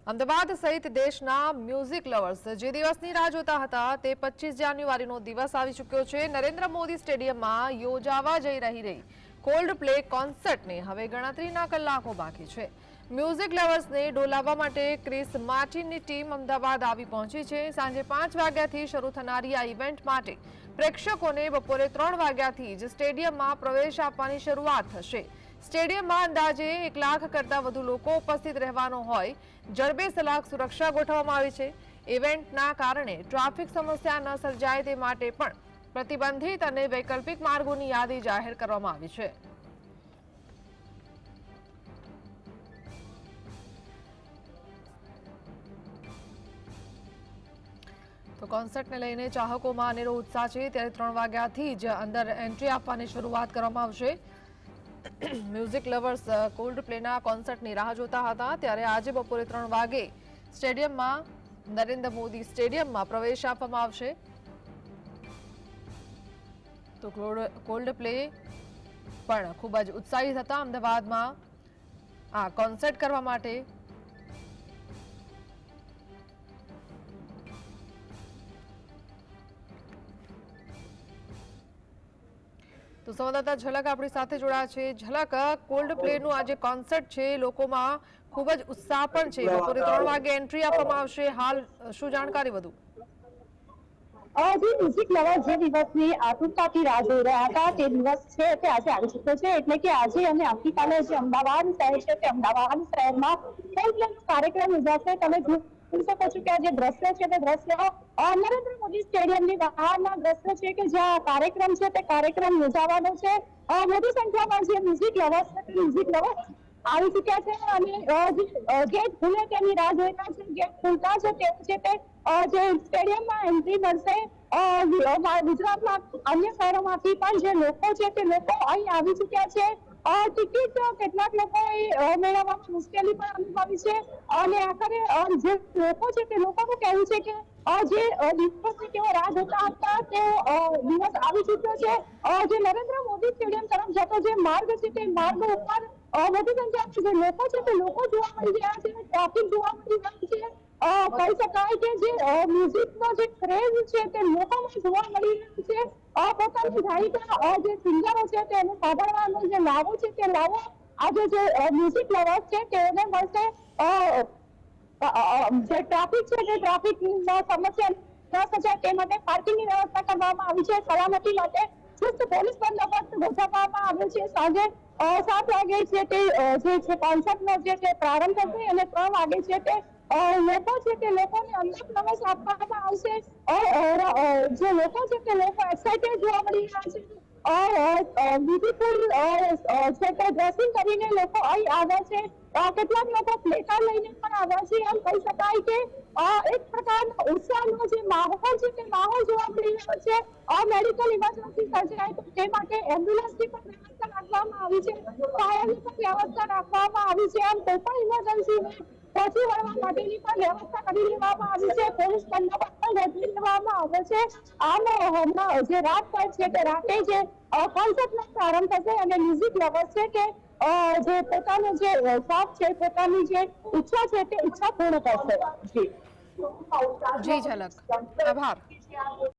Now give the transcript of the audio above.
અમદાવાદ સહિત દેશના music lovers જે દિવસની રાહ જોતા હતા તે 25 જાન્યુઆરીનો દિવસ આવી ચૂક્યો છે। નરેન્દ્ર મોદી સ્ટેડિયમમાં યોજાવા જઈ રહી કોલ્ડ પ્લે કોન્સર્ટને હવે ગણતરીના કલાકો બાકી છે। મ્યુઝિક લવર્સને ડોલાવવા માટે ક્રિસ માર્ટિનની ટીમ અમદાવાદ આવી પહોંચી છે। સાંજે 5 વાગ્યાથી શરૂ થનારી આ ઇવેન્ટ માટે પ્રેક્ષકોને બપોરે 3 વાગ્યાથી જ સ્ટેડિયમમાં પ્રવેશ આપવાની શરૂઆત થશે। સ્ટેડિયમમાં અંદાજે 1 લાખ કરતાં વધુ લોકો ઉપસ્થિત રહેવાનો હોય જડબેસલાક સુરક્ષા ગોઠવવામાં આવી છે। ઇવેન્ટના કારણે ટ્રાફિક સમસ્યા ન સર્જાય તે માટે પણ પ્રતિબંધિત અને વૈકલ્પિક માર્ગોની યાદી જાહેર કરવામાં આવી છે। તો કોન્સર્ટને લઈને ચાહકોમાં અનેરો ઉત્સાહ છે, ત્યારે 3 વાગ્યાથી જ અંદર એન્ટ્રી આપવાની શરૂઆત કરવામાં આવશે। મ્યુઝિક લવર્સ કોલ્ડ પ્લેના કોન્સર્ટની રાહ જોતા હતા, ત્યારે આજે બપોરે 3 વાગે સ્ટેડિયમમાં નરેન્દ્ર મોદી સ્ટેડિયમમાં પ્રવેશ આપવામાં આવશે। તો કોલ્ડ પ્લે પણ ખૂબ જ ઉત્સાહિત હતા અમદાવાદમાં આ કોન્સર્ટ કરવા માટે। તો સંવાદદાતા ઝલક આપણી સાથે જોડાયા છે। ઝલક, કોલ્ડ પ્લેનું આ જે કોન્સર્ટ છે લોકોમાં ખૂબ જ ઉત્સાહ પણ છે। બપોરે 3 વાગે એન્ટ્રી આપવામાં આવશે। હાલ શું જાણકારી વધુ? જે મ્યુઝિક લવર જે દિવસની આતુરતાથી રાહ જોઈ રહ્યા હતા તે દિવસ છે તે આજે આવી ચૂક્યો છે। એટલે કે આજે અને આવતીકાલે જે અમદાવાદ શહેર છે તે અમદાવાદ શહેરમાં કાર્યક્રમ યોજાશે। તમે જોઈ શકો છો કે આ જે દ્રશ્ય છે તે દ્રશ્ય નરેન્દ્ર મોદી સ્ટેડિયમની બહારના દ્રશ્ય છે કે જ્યાં કાર્યક્રમ છે તે કાર્યક્રમ યોજાવાનો છે। મોટી સંખ્યામાં જે મ્યુઝિક લવર્સ છે મ્યુઝિક લવર્સ આવી ચૂક્યા છે અને ગેટ ખુલે તેની રાહ જોઈ રહ્યા છે। ગેટ ખુલતા છે તેવું છે તે જે સ્ટેડિયમમાં એન્ટ્રી મળશે। ગુજરાતના અન્ય શહેરોમાંથી પણ જે લોકો છે તે લોકો અહીં આવી ચૂક્યા છે। ટિકિટ કેટલાક લોકોએ મેળવવામાં મુશ્કેલી પણ અનુભવી છે અને આખરે જે લોકો છે તે લોકોનું કહેવું છે કે જે દિવસની તેઓ રાહ જોતા હતા તે દિવસ આવી ચૂક્યો છે। જે નરેન્દ્ર મોદી સ્ટેડિયમ તરફ જતો જે માર્ગ છે તે માર્ગ ઉપર મોટી સંખ્યામાં જે લોકો છે તે લોકો જોવા મળી રહ્યા છે। ટ્રાફિક જોવા મળી રહ્યું છે। કહી શકાય કે જે મ્યુઝિકનો જે ક્રેઝ છે તે લોકોમાં જોવા મળી રહ્યું છે। પોતાની ગાયિકા જે સિંગરો છે તેને સાંભળવાનો જે લાવો છે તે લાવો આજે જે મ્યુઝિક લવર્સ છે તેઓને મળશે। જે ટ્રાફિક છે તે ટ્રાફિકની સમસ્યા ન સર્જાય તે માટે પાર્કિંગની વ્યવસ્થા કરવામાં આવી છે। સલામતી માટે ચુસ્ત પોલીસ બંદોબસ્ત ગોઠવવામાં આવ્યો છે। સાંજે 7 વાગે છે તે જે છે કોન્સર્ટનો જે છે પ્રારંભ થશે અને 3 વાગે છે તે લોકો છે તે લોકોને અંદર પ્રવેશ આપવામાં આવશે। જે લોકો છે તે લોકો એક્સાઇટેડ જોવા મળી રહ્યા છે। બ્યુટીફુલ છે તે ડ્રેસિંગ કરીને લોકો અહીં આવ્યા છે। કેટલાક લોકો પ્લેકાર્ડ લઈને પણ આવ્યા છે। એમ કહી શકાય કે એક પ્રકારનો ઉત્સાહનો જે માહોલ છે તે માહોલ જોવા મળી રહ્યો છે। મેડિકલ ઇમરજન્સી સર્જાય તો તે માટે એમ્બ્યુલન્સની પણ વ્યવસ્થા રાખવામાં આવી છે। ફાયરની પણ વ્યવસ્થા રાખવામાં આવી છે। આમ કોઈ પણ ઇમરજન્સીને પહોંચી વળવા માટેની પણ વ્યવસ્થા કરી લેવામાં આવી છે। પોલીસ બંદોબસ્ત પણ ગોઠવી દેવામાં આવ્યો છે। આમ હમણાં જે રાત પર છે તે રાતે જે કોન્સર્ટનો પ્રારંભ થશે અને મ્યુઝિક લવર્સ છે કે જે પોતાનો જે શોખ છે પોતાની જે ઈચ્છા છે તે ઈચ્છા પૂર્ણ કરશે। જી જી ઝલક, આભાર।